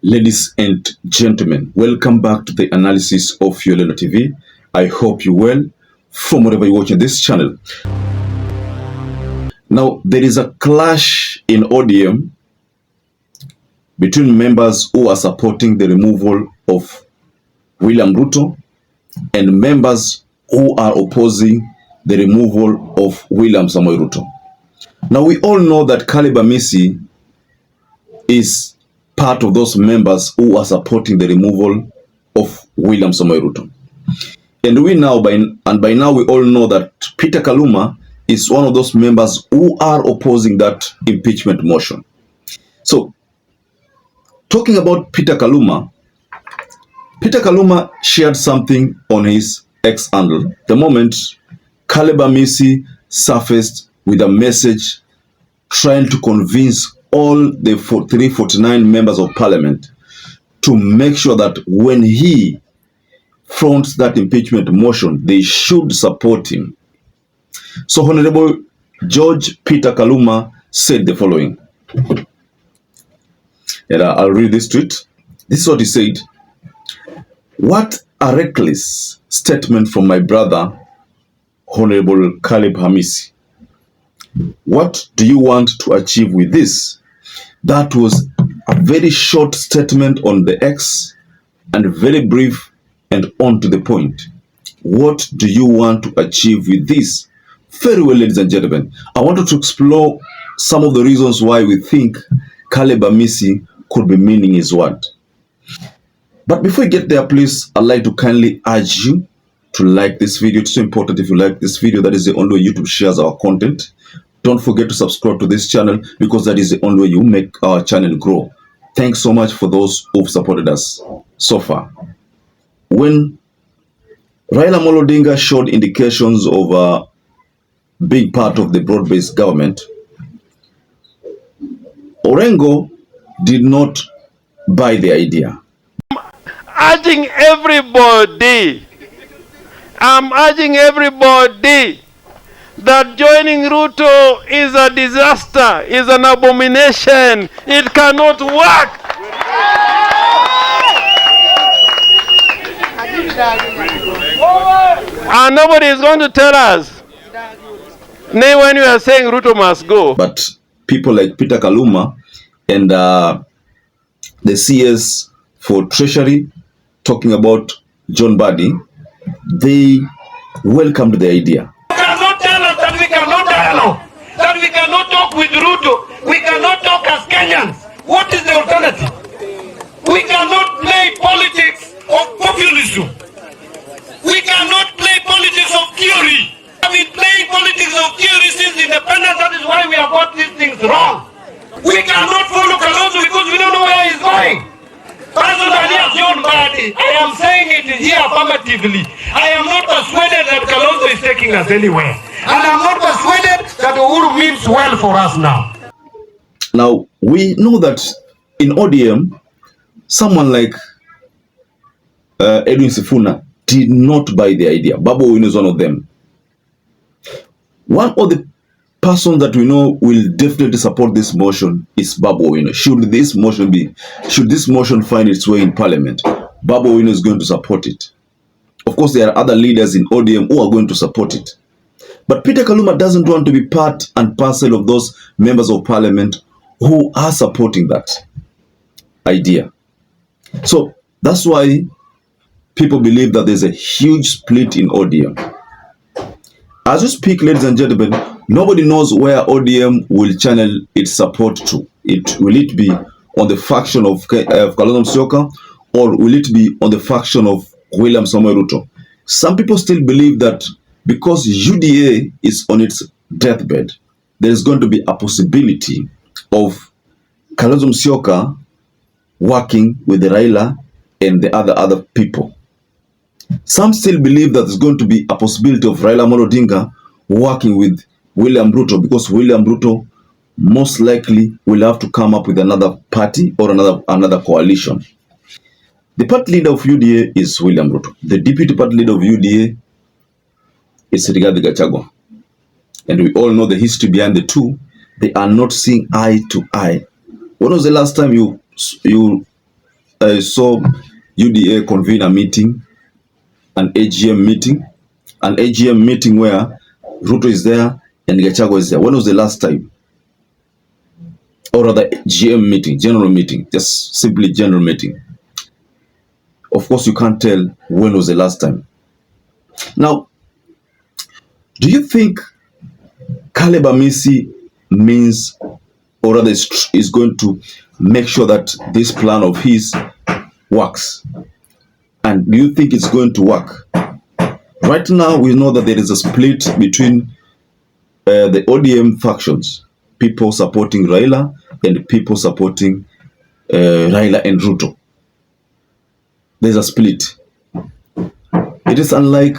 Ladies and gentlemen, welcome back to the analysis of YOLENO TV. I hope you're well from wherever you're watching this channel. Now, there is a clash in ODM between members who are supporting the removal of William Ruto and members who are opposing the removal of William Samoei Ruto. Now, we all know that Caleb Amisi is part of those members who are supporting the removal of William Samoei Ruto. And by now we all know that Peter Kaluma is one of those members who are opposing that impeachment motion. So, talking about Peter Kaluma shared something on his X handle the moment Caleb Amisi surfaced with a message trying to convince all the 349 members of parliament to make sure that when he fronts that impeachment motion, they should support him. So Honorable George Peter Kaluma said the following. And I'll read this tweet. This is what he said. What a reckless statement from my brother, Honorable Caleb Amisi. What do you want to achieve with this? That was a very short statement on the X and very brief and on to the point. What do you want to achieve with this? Very well, ladies and gentlemen, I wanted to explore some of the reasons why we think Caleb Amisi could be meaning his word. But before we get there, please, I'd like to kindly urge you to like this video. It's so important. If you like this video, that is the only way YouTube shares our content. Don't forget to subscribe to this channel because that is the only way you make our channel grow. Thanks so much for those who've supported us so far. When Raila Amolo Odinga showed indications of a big part of the broad-based government, Orengo did not buy the idea. I'm urging everybody that joining Ruto is a disaster, is an abomination. It cannot work. And nobody is going to tell us. Nay, when we are saying Ruto must go. But people like Peter Kaluma and the CS for Treasury, talking about John Badi, they welcomed the idea. That we cannot talk with Ruto. We cannot talk as Kenyans. What is the alternative? We cannot play politics of populism. We cannot play politics of theory. I've been playing politics of theory since independence. That is why we have got these things wrong. We cannot follow Kalonzo because we don't know where he's going. Personally, as John Badi, I am saying it here affirmatively. I am not persuaded that Kalonzo is taking us anywhere. And I'm not persuaded that Uhuru means well for us now. Now, we know that in ODM, someone like Edwin Sifuna did not buy the idea. Babu Owino is one of them. One of the persons that we know will definitely support this motion is Babu Owino. Should this motion find its way in parliament, Babu Owino is going to support it. Of course, there are other leaders in ODM who are going to support it. But Peter Kaluma doesn't want to be part and parcel of those members of parliament who are supporting that idea. So that's why people believe that there's a huge split in ODM. As we speak, ladies and gentlemen, nobody knows where ODM will channel its support to. Will it be on the faction of Kalonzo Musyoka, or will it be on the faction of William Samoei Ruto? Some people still believe that because UDA is on its deathbed, there is going to be a possibility of Kalonzo Musyoka working with Raila and the other people. Some still believe that there's going to be a possibility of Raila Amolo Odinga working with William Ruto, because William Ruto most likely will have to come up with another party or another coalition. The party leader of UDA is William Ruto. The deputy party leader of UDA is Rigathi Gachagua. And we all know the history behind the two. They are not seeing eye to eye. When was the last time you I saw UDA convene a meeting, an AGM meeting where Ruto is there and Gachagua is there. When was the last time? Or rather, GM meeting, general meeting, just simply general meeting. Of course, you can't tell when was the last time. Now, do you think Caleb Amisi means, or rather is going to make sure that this plan of his works? And do you think it's going to work? Right now, we know that there is a split between the ODM factions, people supporting Raila and people supporting Raila and Ruto. There's a split. It is unlike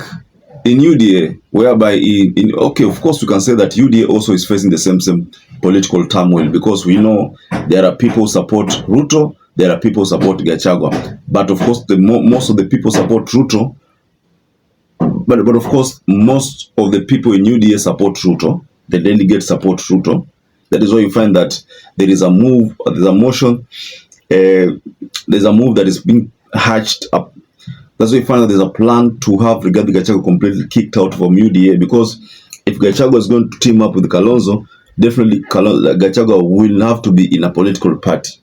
in UDA, whereby okay, of course we can say that UDA also is facing the same political turmoil, because we know there are people who support Ruto, there are people who support Gachagua. But of course, most of the people support Ruto. But of course, most of the people in UDA support Ruto. The delegates support Ruto. That is why you find that there is a move, there's a motion, there's a move that is being hatched up. That's why you find that there's a plan to have Rigathi Gachagua completely kicked out from UDA, because if Gachagua is going to team up with Kalonzo, definitely Gachagua will have to be in a political party.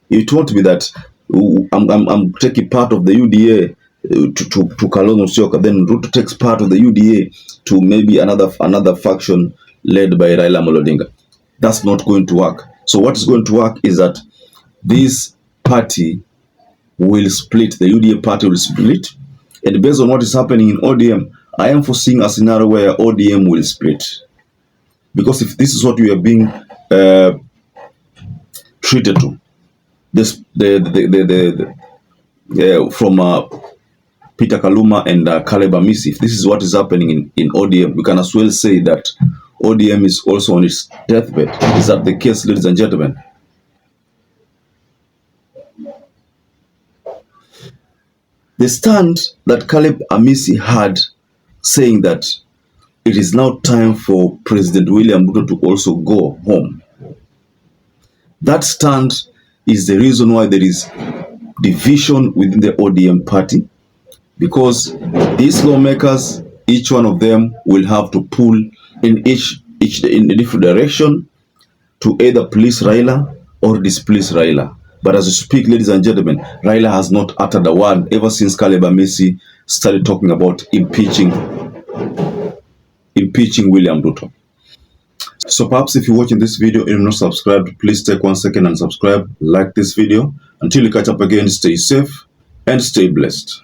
It won't be that I'm taking part of the UDA to Kalonzo Musyoka, then Ruto takes part of the UDA to maybe another faction led by Raila Amolo Odinga. That's not going to work. So what is going to work is that this party will split, the UDA party will split, and based on what is happening in ODM, I am foreseeing a scenario where ODM will split. Because if this is what we are being treated to, this from Peter Kaluma and Caleb Amisi, if this is what is happening in ODM, we can as well say that ODM is also on its deathbed. Is that the case, ladies and gentlemen? The stand that Caleb Amisi had, saying that it is now time for President William Ruto to also go home, that stand is the reason why there is division within the ODM party, because these lawmakers, each one of them will have to pull in in a different direction to either please Raila or displease Raila. But as we speak, ladies and gentlemen, Raila has not uttered a word ever since Caleb Amisi started talking about impeaching William Ruto. So perhaps if you're watching this video and you're not subscribed, please take 1 second and subscribe, like this video. Until you catch up again, stay safe and stay blessed.